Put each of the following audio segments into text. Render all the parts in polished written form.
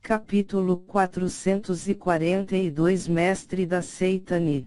Capítulo 442 Mestre da seita Ni.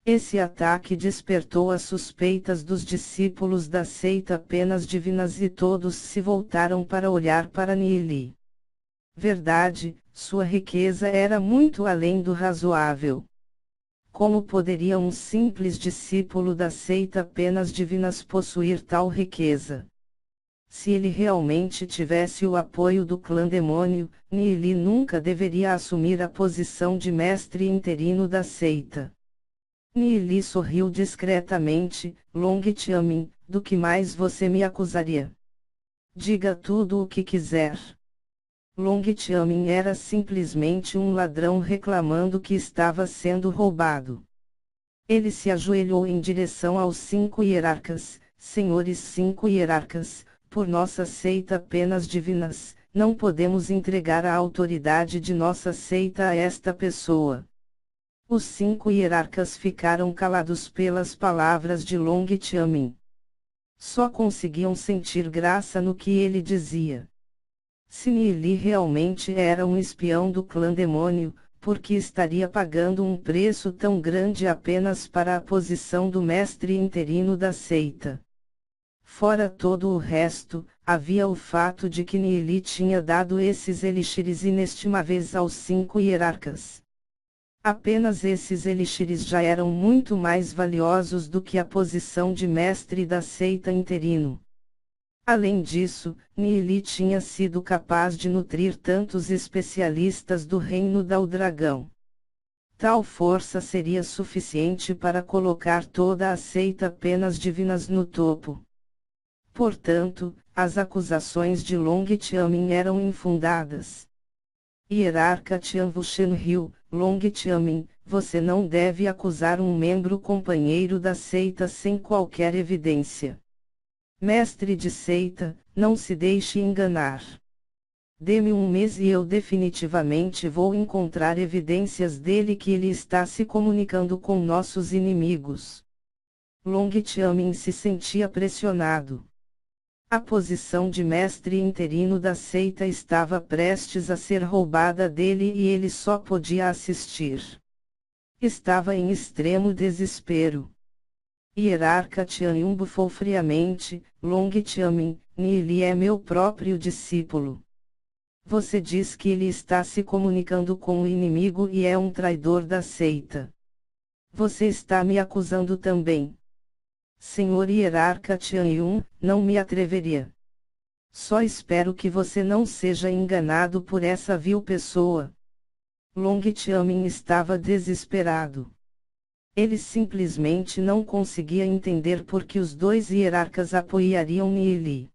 Esse ataque despertou as suspeitas dos discípulos da seita Penas Divinas e todos se voltaram para olhar para Nili. Verdade, sua riqueza era muito além do razoável. Como poderia um simples discípulo da seita Penas Divinas possuir tal riqueza? Se ele realmente tivesse o apoio do clã demônio, Nili nunca deveria assumir a posição de mestre interino da seita. Nili sorriu discretamente. Long Xiamin, do que mais você me acusaria? Diga tudo o que quiser. Long Xiamin era simplesmente um ladrão reclamando que estava sendo roubado. Ele se ajoelhou em direção aos 5 hierarcas. Senhores 5 hierarcas, por nossa seita Penas Divinas, não podemos entregar a autoridade de nossa seita a esta pessoa. Os 5 hierarcas ficaram calados pelas palavras de Long Xiamin. Só conseguiam sentir graça no que ele dizia. Se Nili realmente era um espião do clã demônio, por que estaria pagando um preço tão grande apenas para a posição do mestre interino da seita? Fora todo o resto, havia o fato de que Nili tinha dado esses elixires inestimáveis aos 5 hierarcas. Apenas esses elixires já eram muito mais valiosos do que a posição de mestre da seita interino. Além disso, Nili tinha sido capaz de nutrir tantos especialistas do reino do dragão. Tal força seria suficiente para colocar toda a seita Penas Divinas no topo. Portanto, as acusações de Long Xiamin eram infundadas. Hierarca Tianwu Shenryu, Long Xiamin, você não deve acusar um membro companheiro da seita sem qualquer evidência. Mestre de seita, não se deixe enganar. Dê-me um mês e eu definitivamente vou encontrar evidências dele que ele está se comunicando com nossos inimigos. Long Xiamin se sentia pressionado. A posição de mestre interino da seita estava prestes a ser roubada dele e ele só podia assistir. Estava em extremo desespero. Hierarca Tianyun bufou friamente. Long Xiamin, Nili é meu próprio discípulo. Você diz que ele está se comunicando com o inimigo e é um traidor da seita. Você está me acusando também. Senhor Hierarca Tianyun, não me atreveria. Só espero que você não seja enganado por essa vil pessoa. Long Xiamin estava desesperado. Ele simplesmente não conseguia entender por que os 2 hierarcas apoiariam Nili.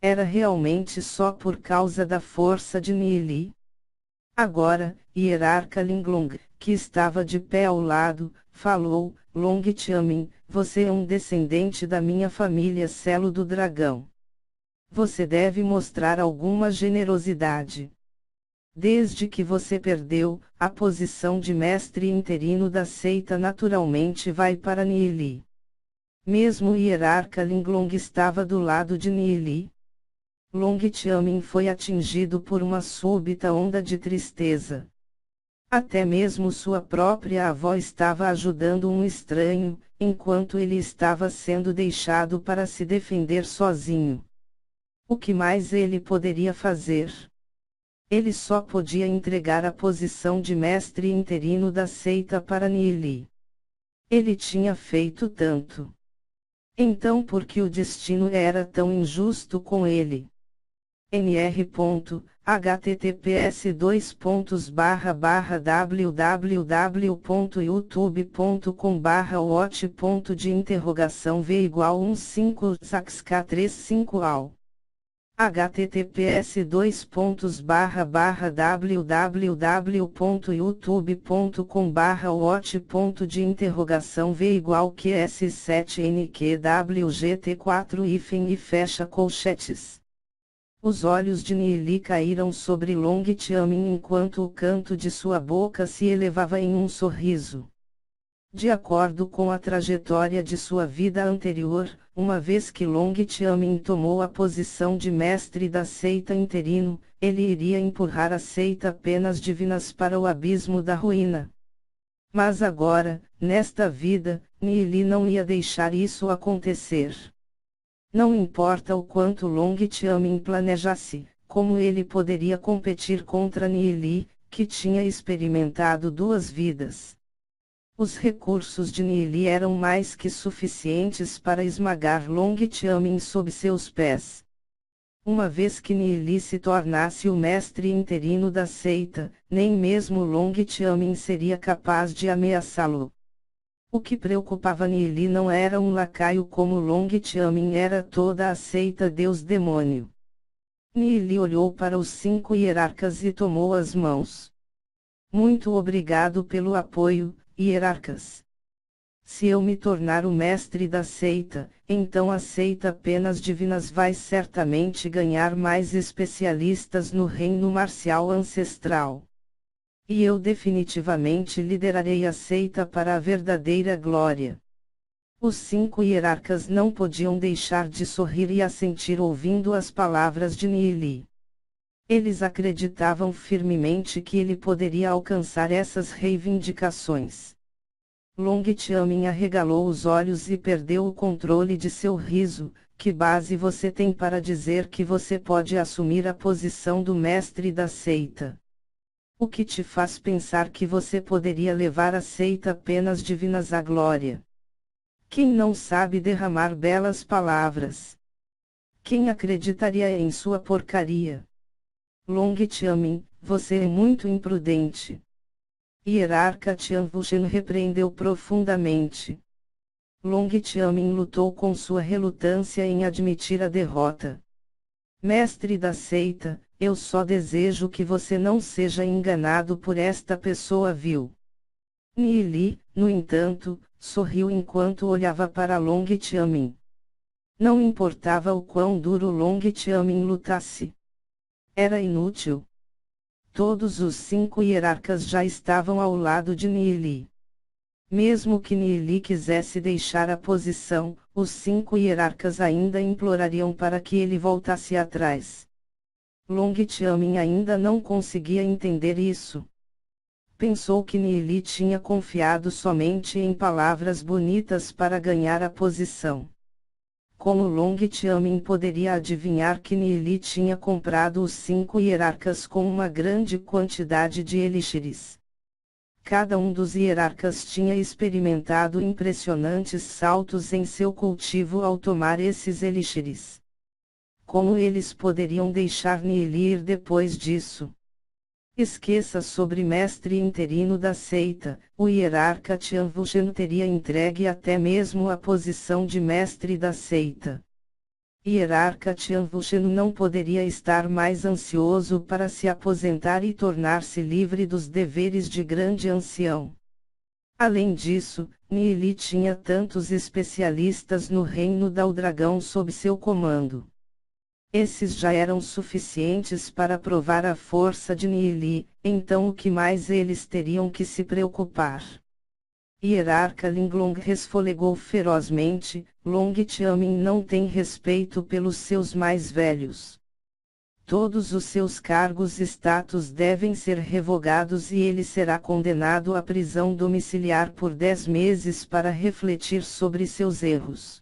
Era realmente só por causa da força de Nili? Agora, Hierarca Linglong, que estava de pé ao lado, falou: Long Xiamin, você é um descendente da minha família Selo do Dragão. Você deve mostrar alguma generosidade. Desde que você perdeu, a posição de mestre interino da seita naturalmente vai para Nili. Mesmo Hierarca Linglong estava do lado de Nili. Long Xiamin foi atingido por uma súbita onda de tristeza. Até mesmo sua própria avó estava ajudando um estranho, enquanto ele estava sendo deixado para se defender sozinho. O que mais ele poderia fazer? Ele só podia entregar a posição de mestre interino da seita para Nili. Ele tinha feito tanto. Então por que o destino era tão injusto com ele? nr.https://www.youtube.com/v=15saxk35al https://www.youtube.com/watch.de-interrogação-v=qs7nqwgt4 e fecha colchetes. Os olhos de Nili caíram sobre Long Xiamin enquanto o canto de sua boca se elevava em um sorriso. De acordo com a trajetória de sua vida anterior, uma vez que Long Qiamin tomou a posição de mestre da seita interino, ele iria empurrar a seita Penas Divinas para o abismo da ruína. Mas agora, nesta vida, Nili não ia deixar isso acontecer. Não importa o quanto Long Qiamin planejasse, como ele poderia competir contra Nili, que tinha experimentado 2 vidas. Os recursos de Nili eram mais que suficientes para esmagar Long Qiamin sob seus pés. Uma vez que Nili se tornasse o mestre interino da seita, nem mesmo Long Qiamin seria capaz de ameaçá-lo. O que preocupava Nili não era um lacaio como Long Qiamin, era toda a seita Deus-Demônio. Nili olhou para os 5 hierarcas e tomou as mãos. Muito obrigado pelo apoio, hierarcas. Se eu me tornar o mestre da seita, então a seita Penas Divinas vai certamente ganhar mais especialistas no reino marcial ancestral. E eu definitivamente liderarei a seita para a verdadeira glória. Os 5 hierarcas não podiam deixar de sorrir e assentir ouvindo as palavras de Nili. Eles acreditavam firmemente que ele poderia alcançar essas reivindicações. Long Qiamin arregalou os olhos e perdeu o controle de seu riso. Que base você tem para dizer que você pode assumir a posição do mestre da seita? O que te faz pensar que você poderia levar a seita Penas Divinas à glória? Quem não sabe derramar belas palavras? Quem acreditaria em sua porcaria? Long Qiamin, você é muito imprudente. Hierarca Tian Wuchen repreendeu profundamente. Long Qiamin lutou com sua relutância em admitir a derrota. Mestre da seita, eu só desejo que você não seja enganado por esta pessoa vil. Nili, no entanto, sorriu enquanto olhava para Long Qiamin. Não importava o quão duro Long Qiamin lutasse. Era inútil. Todos os 5 hierarcas já estavam ao lado de Nili. Mesmo que Nili quisesse deixar a posição, os 5 hierarcas ainda implorariam para que ele voltasse atrás. Long Qiamin ainda não conseguia entender isso. Pensou que Nili tinha confiado somente em palavras bonitas para ganhar a posição. Como Long Qiamin poderia adivinhar que Nili tinha comprado os 5 hierarcas com uma grande quantidade de elixires? Cada um dos hierarcas tinha experimentado impressionantes saltos em seu cultivo ao tomar esses elixires. Como eles poderiam deixar Nili ir depois disso? Esqueça sobre mestre interino da seita, o hierarca Tian Wuchen teria entregue até mesmo a posição de mestre da seita. Hierarca Tian Wuchen não poderia estar mais ansioso para se aposentar e tornar-se livre dos deveres de grande ancião. Além disso, Nili tinha tantos especialistas no reino do dragão sob seu comando. Esses já eram suficientes para provar a força de Nili, então o que mais eles teriam que se preocupar? Hierarca Linglong resfolegou ferozmente. Long Qiamin não tem respeito pelos seus mais velhos. Todos os seus cargos e status devem ser revogados e ele será condenado à prisão domiciliar por 10 meses para refletir sobre seus erros.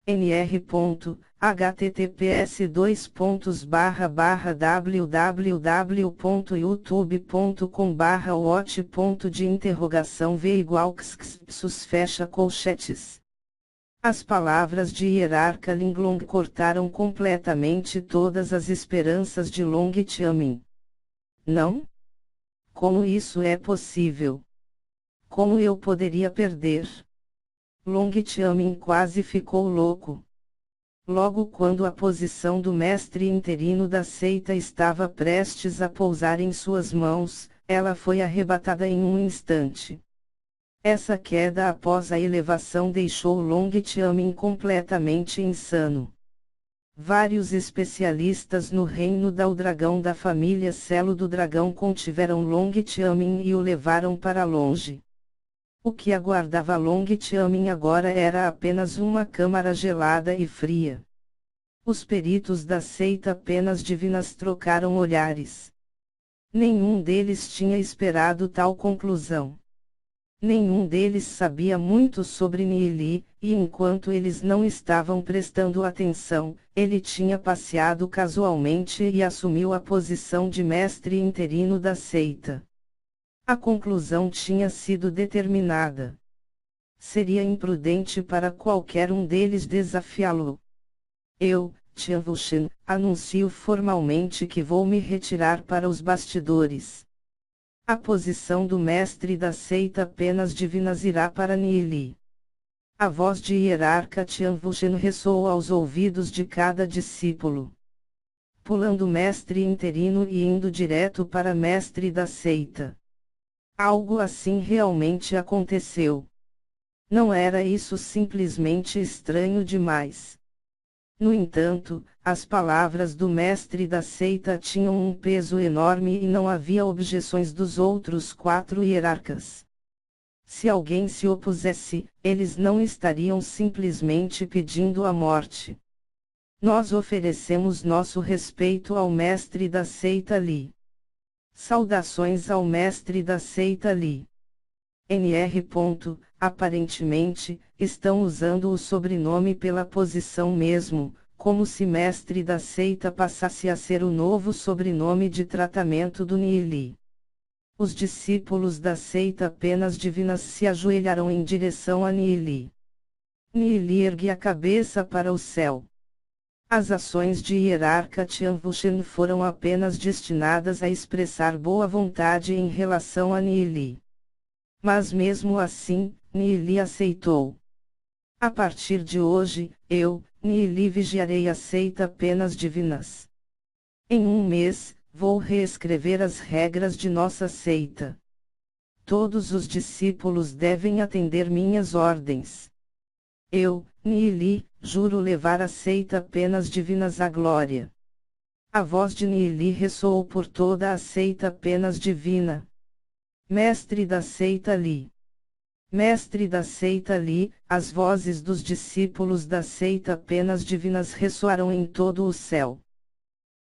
nr.https://www.youtube.com/watch.de interrogação v = fecha colchetes. As palavras de hierarca Linglong cortaram completamente todas as esperanças de Long Qiamin. Não? Como isso é possível? Como eu poderia perder? Long Qiamin quase ficou louco. Logo quando a posição do mestre interino da seita estava prestes a pousar em suas mãos, ela foi arrebatada em um instante. Essa queda após a elevação deixou Long Qiamin completamente insano. Vários especialistas no reino do dragão da família Selo do Dragão contiveram Long Qiamin e o levaram para longe. O que aguardava Long Tiamin agora era apenas uma câmara gelada e fria. Os peritos da seita Penas Divinas trocaram olhares. Nenhum deles tinha esperado tal conclusão. Nenhum deles sabia muito sobre Nili, e enquanto eles não estavam prestando atenção, ele tinha passeado casualmente e assumiu a posição de mestre interino da seita. A conclusão tinha sido determinada. Seria imprudente para qualquer um deles desafiá-lo. Eu, Tian Wuchen, anuncio formalmente que vou me retirar para os bastidores. A posição do mestre da seita Penas Divinas irá para Nili. A voz de hierarca Tian Wuchen ressoou aos ouvidos de cada discípulo. Pulando mestre interino e indo direto para mestre da seita. Algo assim realmente aconteceu. Não era isso simplesmente estranho demais. No entanto, as palavras do mestre da seita tinham um peso enorme e não havia objeções dos outros 4 hierarcas. Se alguém se opusesse, eles não estariam simplesmente pedindo a morte. Nós oferecemos nosso respeito ao mestre da seita Li. Saudações ao mestre da seita Li. NR. Aparentemente, estão usando o sobrenome pela posição mesmo, como se mestre da seita passasse a ser o novo sobrenome de tratamento do Nili. Os discípulos da seita Penas Divinas se ajoelharam em direção a Nili. Nili ergue a cabeça para o céu. As ações de hierarca Tian Wuchen foram apenas destinadas a expressar boa vontade em relação a Nili. Mas mesmo assim, Nili aceitou. A partir de hoje, eu, Nili, vigiarei a seita Penas Divinas. Em um mês, vou reescrever as regras de nossa seita. Todos os discípulos devem atender minhas ordens. Eu, Nili, juro levar a seita Penas Divinas à glória. A voz de Nili ressoou por toda a seita Penas Divina. Mestre da seita Li. Mestre da seita Li, as vozes dos discípulos da seita Penas Divinas ressoaram em todo o céu.